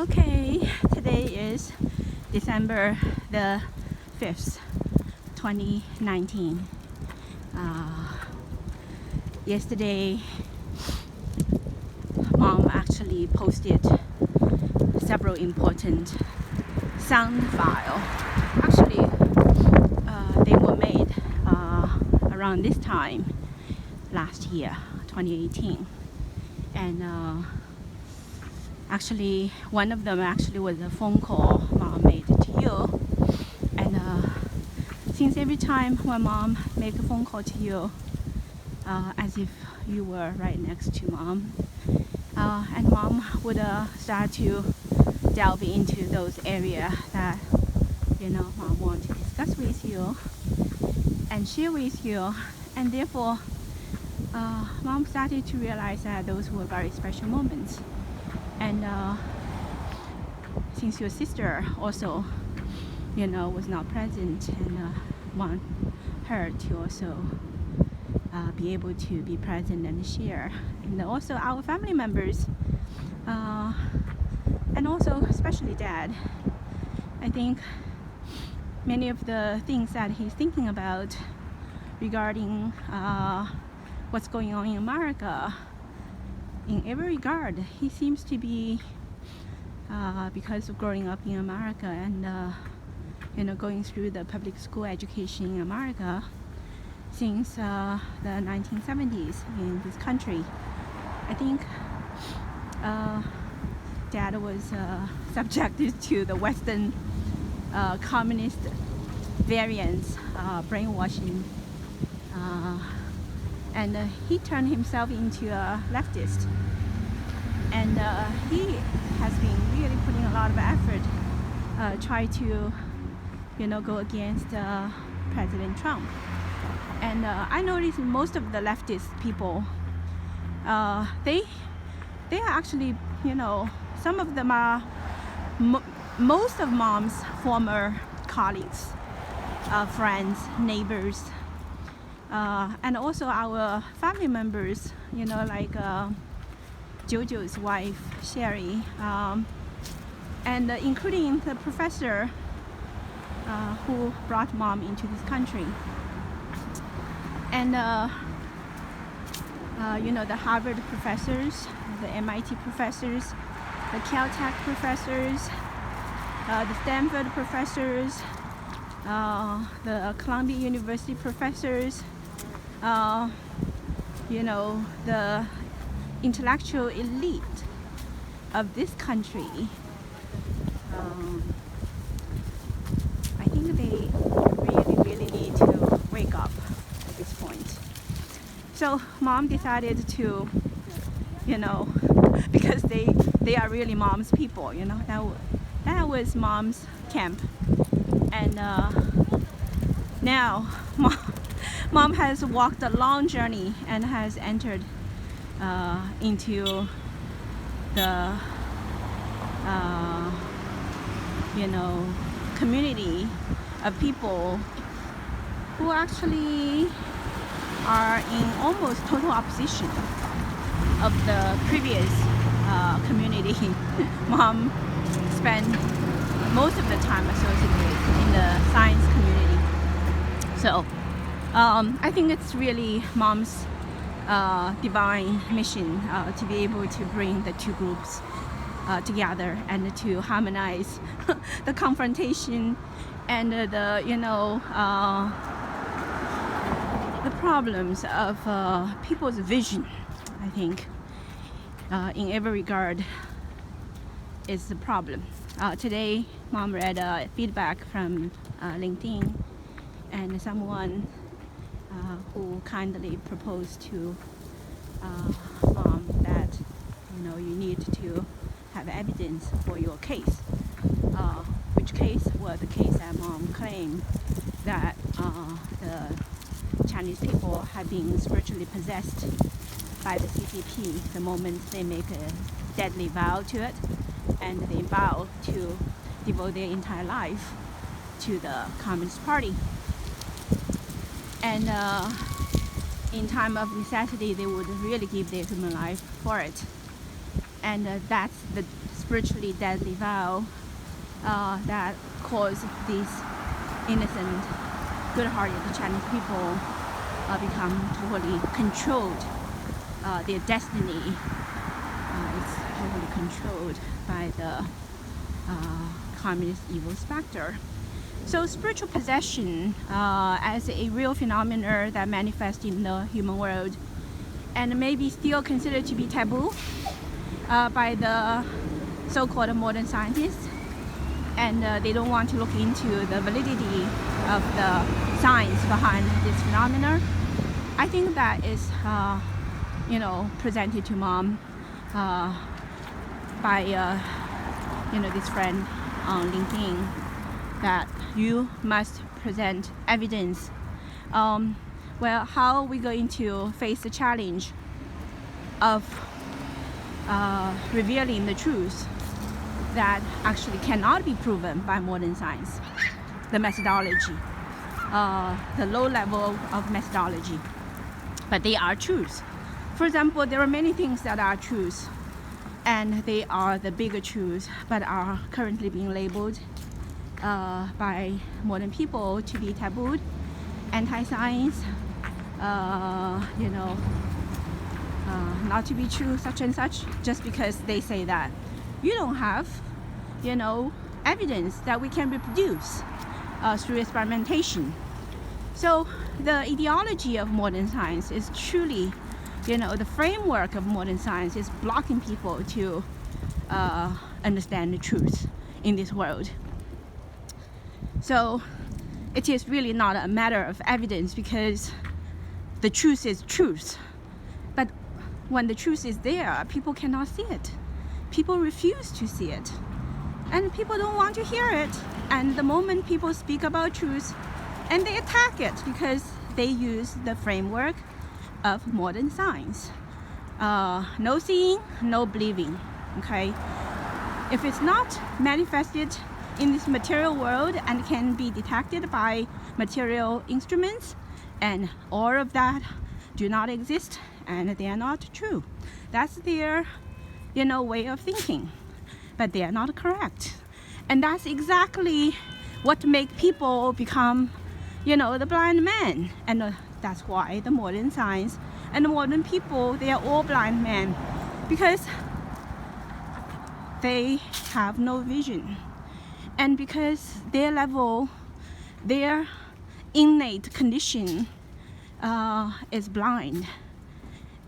Okay, today is December the 5th, 2019. Yesterday, Mom actually posted several important sound files. Actually, they were made around this time last year, 2018. And actually, one of them actually was a phone call Mom made to you. And since every time when Mom make a phone call to you, as if you were right next to Mom, and Mom would start to delve into those areas that Mom wants to discuss with you and share with you, and therefore Mom started to realize that those were very special moments. And since your sister also was not present, and want her to also be able to be present and share, and also our family members, and also especially Dad. I think many of the things that he's thinking about regarding what's going on in America, in every regard, he seems to be, because of growing up in America and going through the public school education in America since the 1970s in this country. I think Dad was subjected to the Western communist variants, brainwashing, and he turned himself into a leftist, and he has been really putting a lot of effort try to go against President Trump. And I noticed most of the leftist people, they are actually, some of them are most of Mom's former colleagues, friends, neighbors, and also our family members, like Jojo's wife, Sherry, and including the professor who brought Mom into this country. And the Harvard professors, the MIT professors, the Caltech professors, the Stanford professors, the Columbia University professors, the intellectual elite of this country. I think they really need to wake up at this point. So Mom decided to, because they are really Mom's people, that was Mom's camp. And now Mom has walked a long journey and has entered into the community of people who actually are in almost total opposition of the previous community Mom spent most of the time associated with in the science community. So I think it's really Mom's divine mission to be able to bring the two groups together and to harmonize the confrontation and the problems of people's vision. I think in every regard is the problem. Today Mom read feedback from LinkedIn, and someone who kindly proposed to Mom that you need to have evidence for your case. Which case was the case that Mom claimed that the Chinese people have been spiritually possessed by the CCP the moment they make a deadly vow to it, and they vow to devote their entire life to the Communist Party. And in time of necessity, they would really give their human life for it. and that's the spiritually deadly vow that caused these innocent, good-hearted Chinese people become totally controlled. Their destiny is totally controlled by the communist evil specter. So spiritual possession as a real phenomenon that manifests in the human world and maybe still considered to be taboo by the so-called modern scientists, and they don't want to look into the validity of the science behind this phenomenon. I think that is presented to mom by this friend on LinkedIn, that you must present evidence. Well, how are we going to face the challenge of revealing the truth that actually cannot be proven by modern science? The methodology, the low level of methodology, but they are truths. For example, there are many things that are truths, and they are the bigger truths, but are currently being labeled by modern people to be tabooed, anti-science, not to be true, such and such, just because they say that. You don't have, evidence that we can reproduce through experimentation. So the ideology of modern science is truly, the framework of modern science is blocking people to understand the truth in this world. So it is really not a matter of evidence, because the truth is truth. But when the truth is there, people cannot see it. People refuse to see it. And people don't want to hear it. And the moment people speak about truth, and they attack it because they use the framework of modern science. No seeing, no believing. Okay? If it's not manifested in this material world and can be detected by material instruments, and all of that do not exist and they are not true. That's their way of thinking, but they are not correct. And that's exactly what make people become the blind man. And that's why the modern science and the modern people, they are all blind men, because they have no vision. And because their innate condition is blind,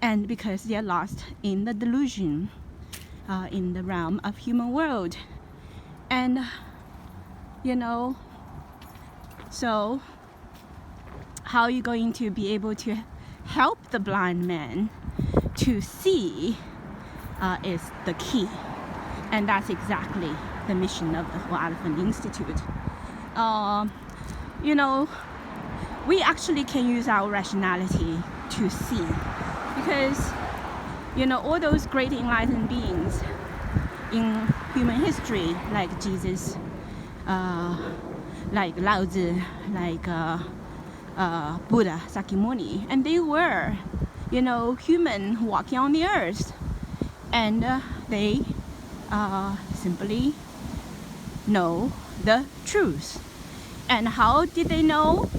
and because they are lost in the delusion in the realm of human world. And so how are you going to be able to help the blind man to see is the key. And that's exactly the mission of the Whole Elephant Institute. We actually can use our rationality to see, because all those great enlightened beings in human history, like Jesus, like Lao Tzu, like Buddha, Sakyamuni, and they were human walking on the earth, and they simply know the truth. And how did they know?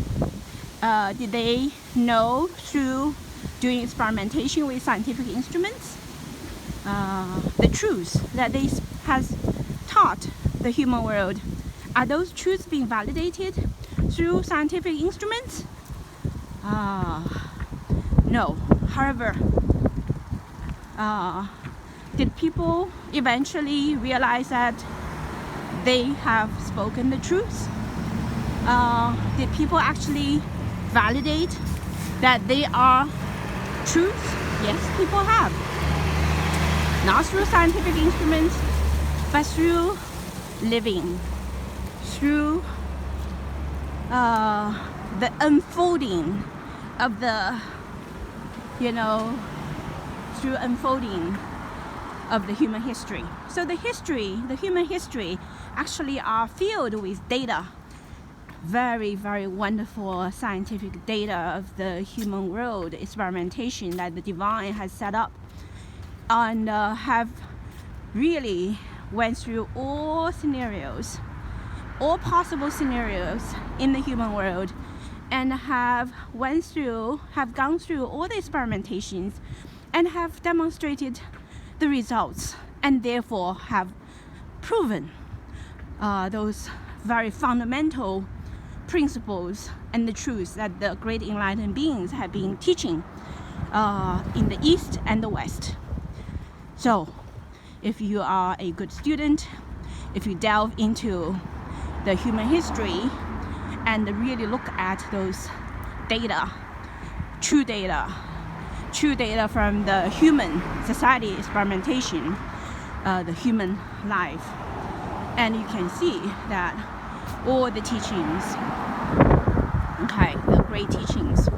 Did they know through doing experimentation with scientific instruments? The truths that they has taught the human world, are those truths being validated through scientific instruments? No. However, did people eventually realize that they have spoken the truth? Did people actually validate that they are truth? Yes, people have. Not through scientific instruments, but through living, through the unfolding of the, through unfolding of the human history. So the human history actually are filled with data, very, very wonderful scientific data of the human world, experimentation that the divine has set up. and have really went through all scenarios, all possible scenarios in the human world, and have gone through all the experimentations and have demonstrated the results, and therefore have proven those very fundamental principles and the truths that the great enlightened beings have been teaching in the East and the West. So if you are a good student, if you delve into the human history and really look at those data, true data from the human society experimentation, the human life, and you can see that all the teachings, okay, the great teachings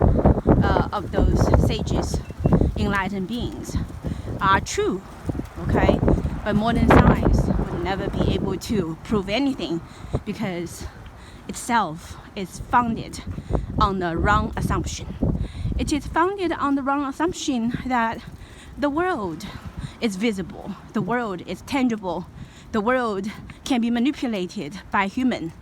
of those sages, enlightened beings are true, okay? But modern science would never be able to prove anything because itself is founded on the wrong assumption. It is founded on the wrong assumption that the world is visible, the world is tangible, the world can be manipulated by human.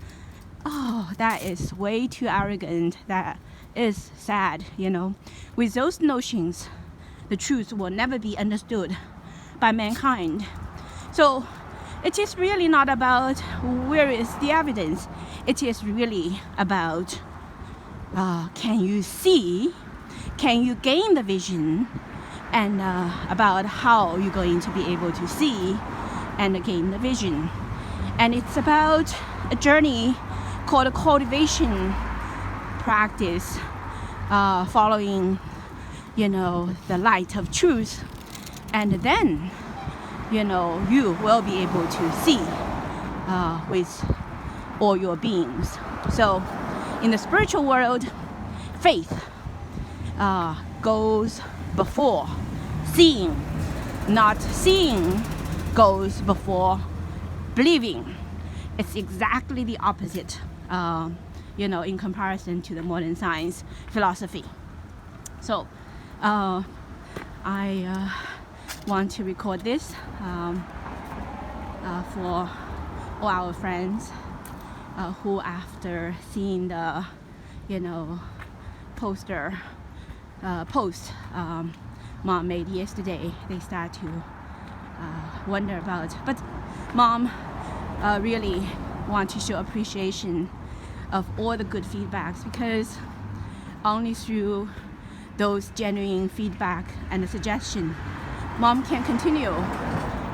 Oh, that is way too arrogant. That is sad, you know. With those notions, the truth will never be understood by mankind. So it is really not about where is the evidence. It is really about can you see, can you gain the vision, and about how you're going to be able to see and gain the vision. And it's about a journey called a cultivation practice, following, you know, the light of truth, and then, you know, you will be able to see with all your beings. So in the spiritual world, faith goes before seeing. Not seeing goes before believing. It's exactly the opposite, you know, in comparison to the modern science philosophy. So I want to record this for all our friends who, after seeing the, you know, post Mom made yesterday, they start to wonder about. But Mom really want to show appreciation of all the good feedbacks, because only through those genuine feedback and the suggestion, Mom can continue,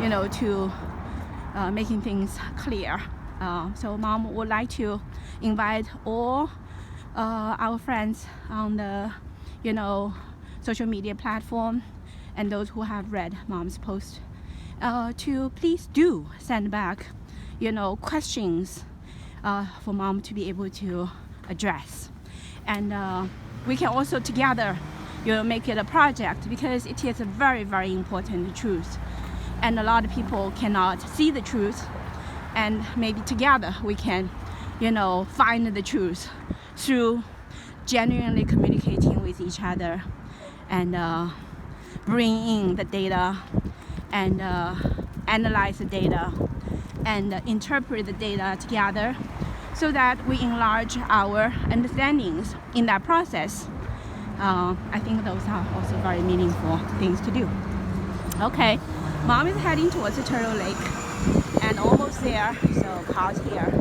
you know, to making things clear. So Mom would like to invite all our friends on the, you know, social media platform and those who have read Mom's post to please do send back, you know, questions for Mom to be able to address. And we can also together, you know, make it a project, because it is a very, very important truth. And a lot of people cannot see the truth, and maybe together we can, you know, find the truth through genuinely communicating with each other and bring in the data and analyze the data and interpret the data together, so that we enlarge our understandings in that process. I think those are also very meaningful things to do. Okay, Mom is heading towards the Turtle Lake and almost there, so pause here.